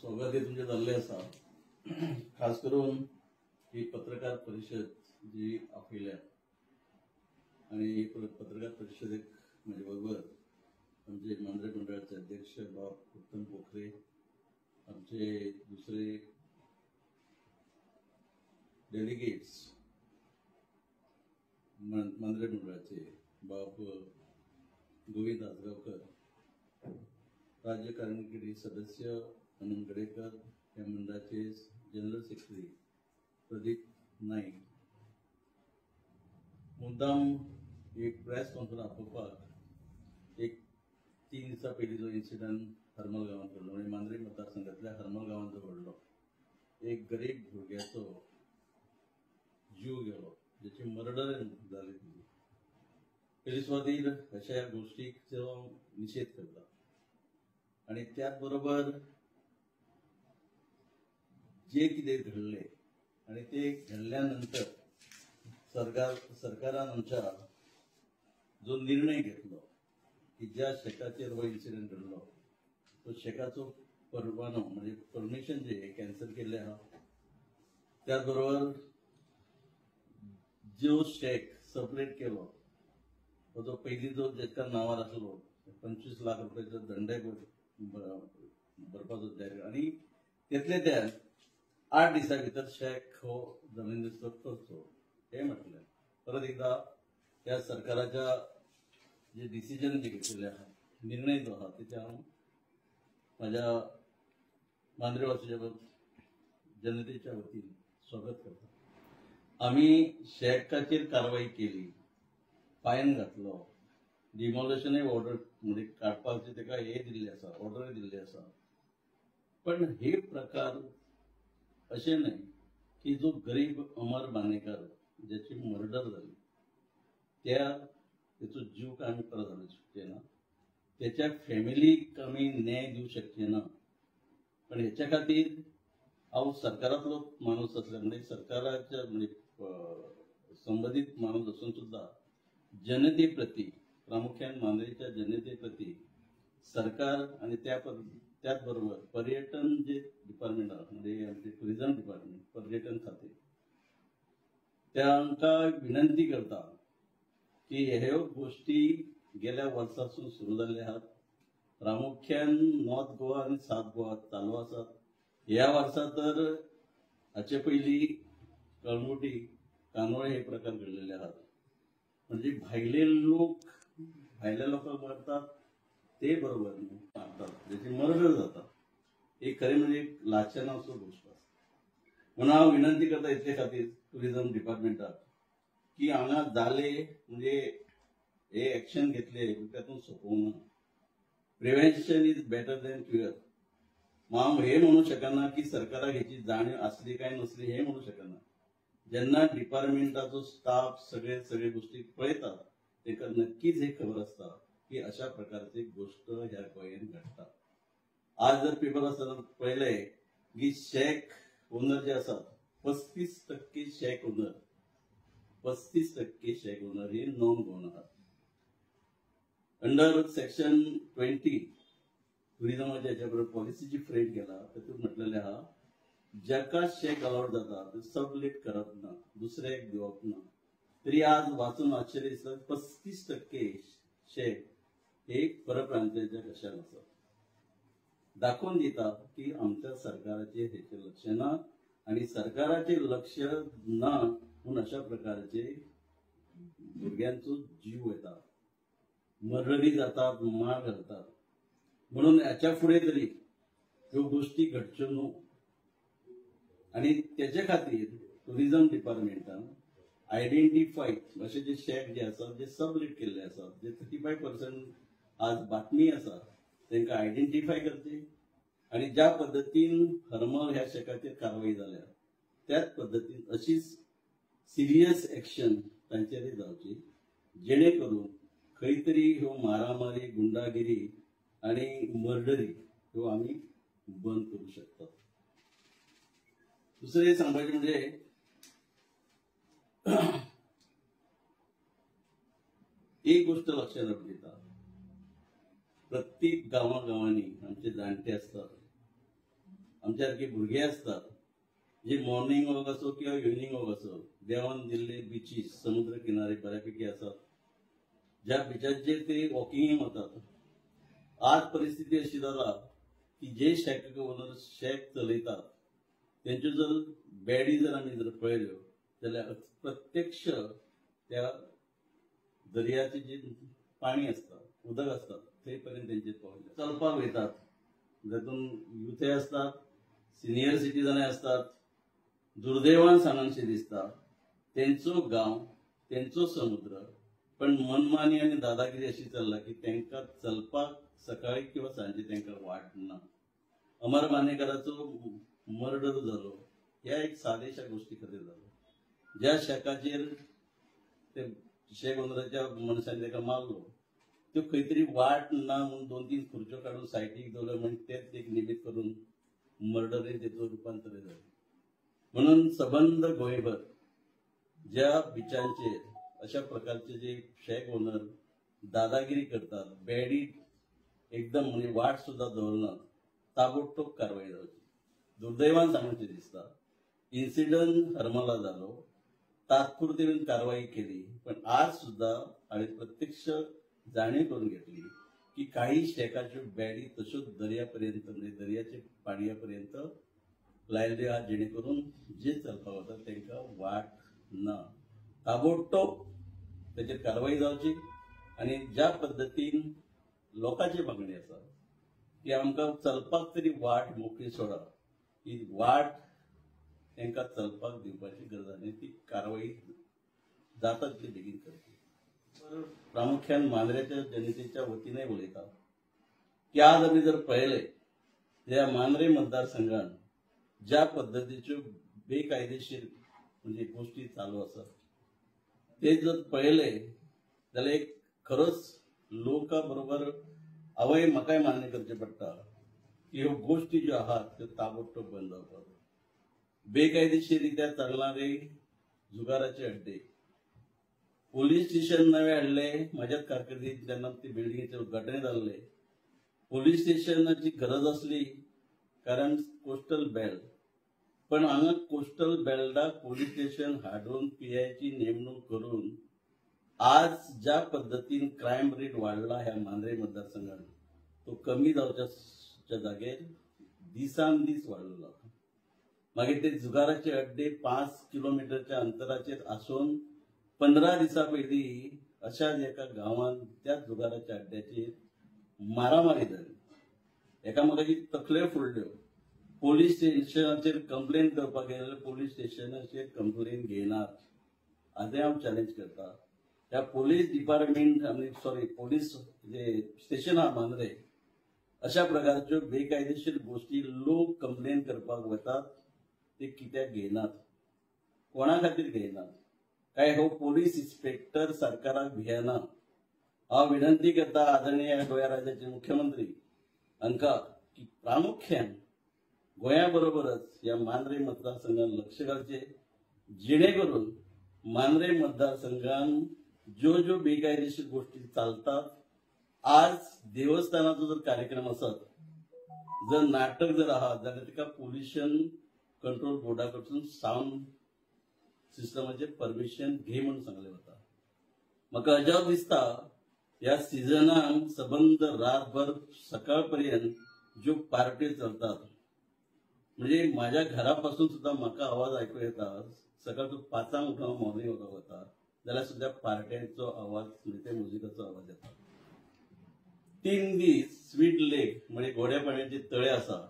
स्वागत हे तुमचे जाल्ले आसा। खास करून ही पत्रकार परिषद जी आपयल्या आणि पत्रकार परिषदेक म्हजे बरोबर आमचे मांद्रे मंडळाचे अध्यक्ष बाब उत्तम पोखरे, आमचे दुसरे डेलिगेट्स मांद्रे मंडळाचे बाब गोविंद आजगावकर, राज्य कार्यकारिणी सदस्य अनंत गडेकर, ह्या मंडळाचे जनरल सेक्रेटरी प्रदीप नाईक, मुद्दाम एक प्रेस कॉन्फरन्स आपोवपाक एक 3 दिसां पयलीं जो इन्सिडंट हरमल गांवांत घडलो, म्हणजे मांद्रे मतदारसंघातल्या हरमल गांवांत जो घडलो, एक गरीब भुरग्याचो जीव गेलो, जाची मर्डर जाली। पयली सुवातेर अशा गोष्टीचो निशेध करता आणि त्याच बरोबर जे कितें घडले आणि ते घडल्यानंतर सरकारान आमच्या जो निर्णय घेतलो की ज्या शेकाचेर हो इन्सिडंट घडलो तो शेकाचो परवानो म्हणजे परमिशन जे कॅन्सल केल्ले आहा, त्याच बरोबर जो शेक सबलेट केलो तो पयलीं जो जेका नांवार आसलो 25 लाख रुपयाचो दंडय भरपाचो जाहीर आणि तितले त्या 8 दिसां भितर शेक हो जमिनीचो करचो हे म्हटलें। परत एकदा त्या सरकाराच्या जे डिसिजन जे घेतलेले आहा, निर्णय जो आहा तेचे हांव माझ्या मांद्रेवासीच्या जनतेच्या वतीन स्वागत करता। आम्ही शेकाचेर कारवाई केली, फायन घातलो, डिमॉलिशनय ऑर्डर म्हणजे काडपाची ताका हे दिल्ले आसा, ऑर्डर दिल्ली आसा। पण हे प्रकार अशें न्हय की जो गरीब अमर बानेकार ज्याची मर्डर जाली त्याचो जीव आमी परत हाडूंक शकचे ना, त्याच्या फॅमिलीक आमी न्याय दिवंक शकचे ना। पण हेच्या खातीर हांव सरकारांतलो माणूस आसल्या म्हणजे सरकाराच्या म्हणजे संबंधित माणूस असून सुद्धा जनते प्रती, प्रामुख्यान मांद्रेच्या जनते प्रती सरकार आणि त्याच बरोबर पर्यटन जे डिपार्टमेंट आहा म्हणजे आमचे टुरिझम डिपार्टमेंट, पर्यटन खाते, तांकां विनंती करता की ह्यो गोष्टी गेल्या वर्सासून सुरू जाल्ले आहात। प्रामुख्यान नॉर्थ गोवा आणि साउथ गोवा चालू आसात। ह्या वर्सा तर हाचे पयलीं कळंगुटी, कानोळे हे प्रकार घडलेले आहात। म्हणजे भायले लोकांक मारतात ते बरोबर न्हू, मारतात ज्याची मर्डर जाता, एक खरें म्हणजे एक लाचानाचो गोष्ट आसा। म्हणून हांव विनंती करता इतले खातीर टुरिझम डिपार्टमेंटाक की हांगा जाले म्हणजे हे एक्शन घेतले तातूंत सोंपोवंक ना। Prevention is better than cure. हांव हे म्हणू शकना की सरकाराक हेची जाणीव आसली काय नसली हे म्हणू शकना। जेन्ना डिपार्टमेंटाचो स्टाफ सगळे गोष्टी पळयतात ताका नक्कीच हे खबर आसता की अशा प्रकारची गोष्ट ह्या गोंयांत घडटा। आज जर पेपर आसतना पळयले की शेक ओनर जे आसात 35% शेक ओनर 35% शेक ओनर हे नॉन गोवन आहात। अंडर सेक्शन 20 टुरिझमाच्या हेच्या बरोबर पॉलिसीची फ्रेम केला, तातूंत म्हटलेले आहा जाका शेक अलाउड जाता ते सबलेट करप ना, दुसऱ्याक दिवप ना। तरी आज वाचून आश्चर्य दिसता 35% शेक हे परप्रांतीयांच्या कशाक आसा। दाखवून दिता की आमच्या सरकाराचे हेचे लक्ष ना आणि सरकाराचे लक्ष ना म्हणून अशा प्रकारचे भुरग्यांचो जीव वता, मर्डरी जातात, मार घालतात। म्हणून याच्या फुडें तरी ह्यो गोष्टी घडच्यो न्हू आणि त्याच्या खातीर टुरिझम डिपार्टमेंटान आयडेंटिफाय असे जे शेक जे आसात जे सबलेट केल्ले आसात, जे 35% आज बातमी आसा तांकां आयडेंटिफाय करचे आणि ज्या पद्दतीन हरमल ह्या शेकाचेर कारवाई जाल्या त्याच पद्दतीन अशीच सिरियस एक्शन तांचेर जावची, जेणे करून खंय तरी ह्यो मारामारी, गुंडागिरी आणि मर्डरी ह्यो आमी बंद करू शकतात। दुसरे सांगपाचे म्हणजे एक गोष्ट लक्षात हाडून दिता, प्रत्येक गांवागांवांनी आमचे जाणटे असतात, आमचे सारखे भुरगे असतात जे मॉर्निंग वॉक असो किंवा इव्हिनिंग वॉक असो, देवान दिल्ले बीचीस समुद्र किनारे बऱ्यापैकी असतात, ज्या बिचाचेर ते वॉकिंग वतात. आज परिस्थिती अशी जाला की जे शेक ओनर शेक चलयतात त्यांच्यो जर बॅडी जर आमी जर पळयल्यो जाल्यार प्रत्यक्ष त्या दर्याचे जे पाणी असता, उदक असता, थंय पर्यंत तेंचे पावले. चलपाक वयतात, जातून युथे असतात, सिनियर सिटीजन असतात. दुर्दैवान सांगनशें दिसता तेंचो गांव, तेंचो समुद्र, पण मनमानी आनी दादागिरी अशी चल्ला की तांकां चलपाक सकाळी किंवा सांजे तांकां वाट ना. अमर मानेकराचो मर्डर जालो ह्या एक सादेशा गोष्टी खातीर जालो. ज्या शेकाचेर ते शेक ओनराच्या मनशांनी ताका मारलो, त्यो खंय तरी वाट ना म्हणून 2-3 खुर्च्यो काडून सायटीक दवरल्यो म्हणजे तेच एक निमित्त करून मर्डरीन तेचो रुपांतर जालें. म्हणून सबंद गोंयभर ज्या बिचांचेर अशा प्रकारचे जे शेक ओनर दादागिरी करतात, बॅडी एकदम म्हणजे वाट सुद्धा दवरनात, ताबडतोब कारवाई जावची. दुर्दैवान सांगचें दिसता इन्सिडंट हरमला जालो, तात्पुरती कारवाई केली, पण आज सुद्धा हांवें प्रत्यक्ष जाणीव करून घेतली की काही शेकाच्यो बॅडी तश्योच दर्यापर्यंत म्हणजे दर्याच्या पाणयापर्यंत लायल्ल्यो आहात, जेणे करून जे चलपाक वतात तांकां वाट ना. ताबडतोब ताचेर कारवाई जावची आनी ज्या पद्दतीन लोकांची मागणी आसा की आमकां चलपाक तरी वाट मोकळी सोडा, ही वाट तांकां चलपाक दिवपाची गरज आनी ती कारवाई जाता तितली बेगीन करची. प्रामुख्यान मांद्रेच्या जनतेच्या वतीने उलयता की आज आमी जर पळयले जाल्यार मांद्रे मतदारसंघात ज्या पद्दतीच्यो बेकायदेशीर म्हणजे गोष्टी चालू आसात ते जर पळयले जाल्यार एक खरोच लोकां बरोबर हांवें म्हाकाय मान्य करचें पडटा की ह्यो गोष्टी ज्यो आहात त्यो ताबडतोब बंद जावपाक. बेकायदेशीररित्या चालणारे जुगाराचे अड्डे, पोलीस स्टेशन नवे हाडले म्हाज्याच कारकिर्दींत जेन्ना ती बिल्डिंगेचें उद्घाटन जाल्लें. पोलीस स्टेशनाची गरज आसली कारण कोस्टल बेल्ट, पण हांगा कोस्टल बेल्टाक पोलीस स्टेशन हाडून पीआयची नेमणूक करून आज ज्या पद्दतीन क्रायम रेट वाडला ह्या मांद्रे मतदारसंघात तो कमी जावच्या जागेर दिसान दीस वाडलो. मागीर ते जुगाराचे अड्डे 5 किलोमीटरच्या अंतराचेर आसून 15 दिसां पयलीं अशाच एका गांवांत त्या जुगाराच्या अड्ड्याचेर मारामारी जाली, एकामेकाची तकल्यो फोडल्यो. पोलीस स्टेशनाचेर कंप्लेन करपाक गेले जाल्यार पोलीस स्टेशनाचेर कंप्लेन घेयनात. आजय हांव चॅलेंज करता ह्या पोलीस डिपार्टमेंट आनी पोलीस जे स्टेशन आहा मांद्रे अशा प्रकारच्यो बेकायदेशीर गोष्टी लोक कंप्लेन करपाक वतात ते कित्याक घेयनात, कोणा खातीर घेयनात, काय हो पोलीस इन्स्पेक्टर सरकाराक भियेना. हांव विनंती करता आदरणीय गोंय राज्याचे मुख्यमंत्री हांकां की प्रामुख्यान गोंया बरोबरच ह्या मांद्रे मतदारसंघात लक्ष घालचे, जेणे करून मांद्रे मतदारसंघात ज्यो ज्यो बेकायदेशीर गोष्टी चालतात, आज देवस्थानाचो जर कार्यक्रम आसत, जर नाटक जर आहात जाल्यार तिका पोल्युशन कंट्रोल बोर्डा कडसून साऊंड सिस्टमाचे परमिशन घे म्हणून सांगले वता. म्हाका अजाप दिसता ह्या सिजनाक सबंद रातभर सकाळपर्यंत ज्यो पार्ट्यो चलतात, म्हणजे माझ्या घरापासून सुद्धा म्हाका आवाज आयकूं येता. सकाळचो 5 उठून मॉर्निंग वॉकाक वता जाल्यार सुद्धा पार्ट्यांचो आवाज म्हणजे ते म्युझिकाचो आवाज येता. 3 दीस स्वीट लेक म्हणजे गोड्या पाण्याचे तळे आसा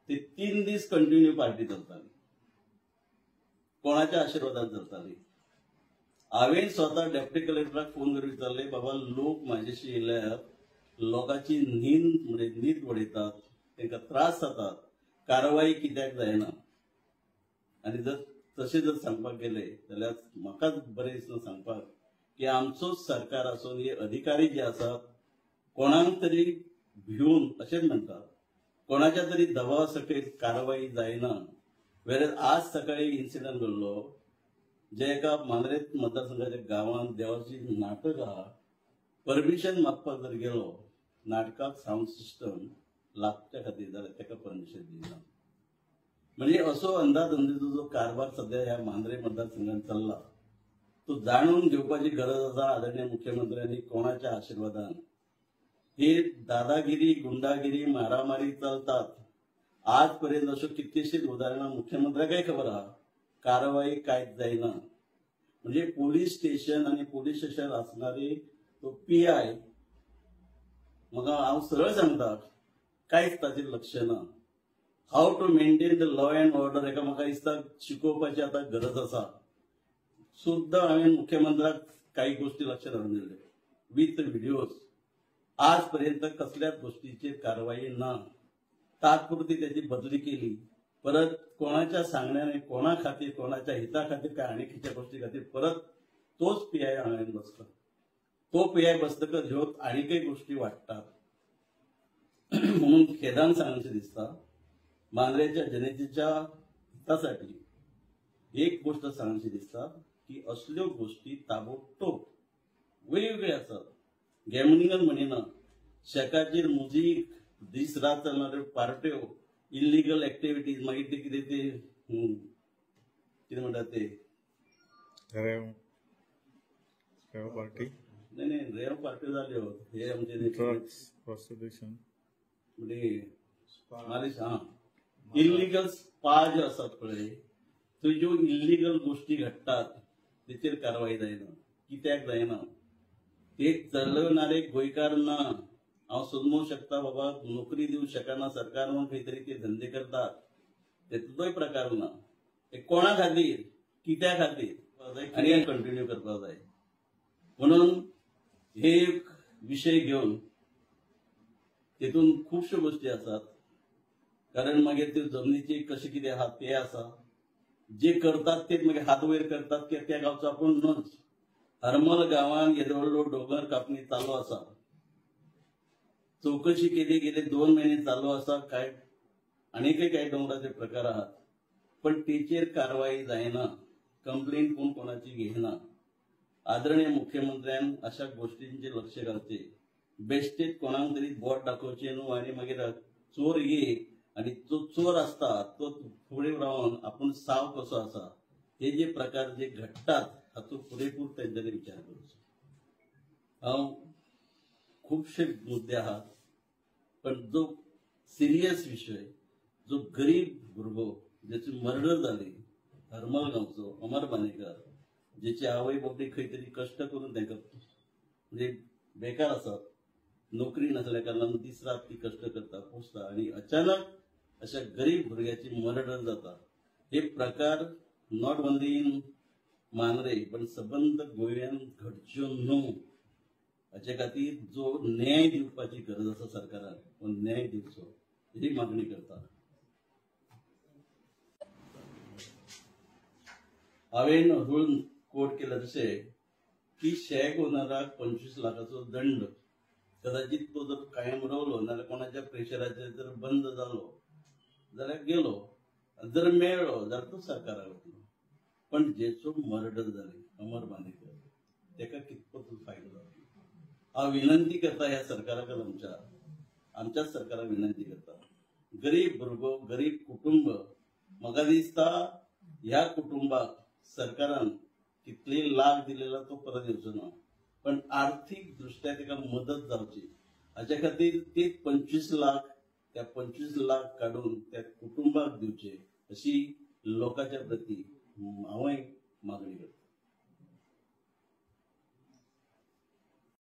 ते 3 दीस कंटिन्यू पार्टी चलताली, कोणाच्या आशिर्वादान चलताली. हांवें स्वता डेप्युटी कलेक्टराक फोन करून विचारले, बाबा लोक म्हाजेशी येयल्यार लोकांची न्हीद वडयतात, तांकां त्रास जातात, कारवाई कित्याक जायना. आनी जर तशें जर सांगपाक गेले जाल्यार म्हाकाच बरें दिसना सांगपाक की आमचोच सरकार आसून हे अधिकारी जे आसात कोणाक तरी भिवन अशेंच म्हणटात, कोणाच्या तरी दबावा सकयल कारवाई जायना. वेरेज आज सकाळी इन्सिडंट घडलो जे एका मांद्रे मतदारसंघाच्या गांवांत देवाची नाटक आहा, परमिशन मागपाक जर गेलो नाटकाक साऊंड सिस्टम लागच्या खातीर जाल्यार ताका परमिशन दिना. म्हणजे असो अंदाधुंदीचो जो कारभार सध्या ह्या मांद्रे मतदारसंघात चालला तो जाणून घेवपाची गरज आसा आदरणीय मुख्यमंत्र्यांनी कोणाच्या आशीर्वादान. हे दादागिरी गुंडागिरी मारामारी चालतात. आजपर्यंत अशो कितकेशीच उदाहरणां मुख्यमंत्र्याकय खबर आहा कारवाई कांयच जायना. म्हणजे पोलीस स्टेशन आणि पोलीस स्टेशन असणारे तो PI म्हाका हांव सरळ सांगता कांयच ताचेर लक्ष ना. How to maintain the law and order हेका म्हाका दिसता शिकोवपाची आता गरज आसा. सुद्दां हांवेन मुख्यमंत्र्याक काही गोष्टी लक्षात हाडून दिल्यो विथ व्हिडिओज. आजपर्यंत कसल्याच गोष्टीचेर कारवाई ना. तात्पुरती त्याची बदली केली. परत कोणाच्या सांगण्याने कोणा खातीर कोणाच्या हिता खातीर काय आनी खंयच्या गोष्टी खातीर परत तोच PI हांवेन बसला. तो PI बसतकच ह्यो आनीकय गोष्टी वाडटात. म्हणून खेदान सांगचें दिसता मांद्रेच्या जनतेच्या हितासाठी एक गोष्ट सांगची दिसता की असल्यो गोष्टी ताबडतोब वेगवेगळ्यो आसात. गॅमलिंगन म्हणिना शेकाचेर मुजीक दीस रात चलणाऱ्यो पार्ट्यो इल्लीगल एक्टिविटीज मागीर ते कितें ते कितें म्हणटात ते रेव पार्टी नाही रेव पार्ट्यो जाल्यो हे आमचे ड्रग्स प्रॉस्टिट्यूशन म्हणजे मालिश इल्लीगल स्पा ज्यो आसात पळय त्यो ज्यो इल्लीगल गोष्टी घडटात तेचेर कारवाई जायना. कित्याक जायना ते चलवणारे गोंयकार ना. हांव समजूंक शकता बाबा नोकरी दिवंक शकना सरकार म्हणून खंय तरी ते धंदे करतात तेतूंतय प्रकार ना. हे कोणा खातीर कित्या खातीर आनी कंटिन्यू करपाक जाय. म्हणून हे एक विशय घेवन तेतून खुबश्यो गोष्टी आसात. कारण मागीर त्यो जमनीचे कशें कितें आहा ते आसा. जे करतात ते मागीर हात वयर करतात की त्या गांवचो आपूण न्हूच. हरमल गांवांत येदो व्हडलो दोंगर कापणी चालू आसा. चौकशी केली गेले 2 महिने चालू आसा. काय आनीकय काय दोंगराचे प्रकार आहात पण तेचेर कारवाई जायना. कंप्लेंट कोण कोणाची घेयना. आदरणीय मुख्यमंत्र्यान अशा गोष्टींचे लक्ष घालचे. बेश्टेच कोणाक तरी बोट दाखोवचें न्हू आनी मागीर चोर घे आणि जो चोर असता तो फुडें रावन आपूण साव कसो आसा हे जे प्रकार जे घडटात हातूंत पुरेपूर तेंच्यांनी विचार करचो. हांव खुबशे मुद्दे आहात पण जो सिरियस विषय जो गरीब भुरगो ज्याची मर्डर जाली हरमल गांवचो अमर बानेकर जेची आवय बापूय खंय तरी कश्ट करून तांकां म्हणजे बेकार आसात नोकरी नसल्या कारणान दीस रात ती कश्ट करता पोसता आनी अचानक अशा गरीब भुरग्याची मर्डर जाता. हे प्रकार नॉट ओन्ली इन मांद्रे पण सबंद गोंयांत घडच्यो न्हू. हाचे खातीर जो न्याय दिवपाची गरज आसा सरकारान तो न्याय दिवचो ही मागणी करता. हांवेन अजून कोट केला तशें की शेक ओनराक 25 लाखाचो दंड कदाचित तो जर कायम रावलो नाल्यार कोणाच्या प्रेशराचेर जर बंद जालो जाल्यार गेलो. जर मेळ्ळो जाल्यार तो सरकाराक वतलो. पण जेचो मर्डर जाले अमर बानेकर तेका कितपत फायदो जातलो. हांव विनंती करता ह्या सरकाराक आमच्याच सरकाराक विनंती करता. गरीब भुरगो गरीब कुटुंब म्हाका दिसता ह्या कुटुंबाक सरकारान कितले लाख दिलेला तो परत येवचो ना पण आर्थीक दृष्ट्या ताका मदत जावची हाच्या खातीर ते 25 लाख त्या 25 लाख काढून त्या कुटुंबाक दिवचे अशी लोकांच्या प्रती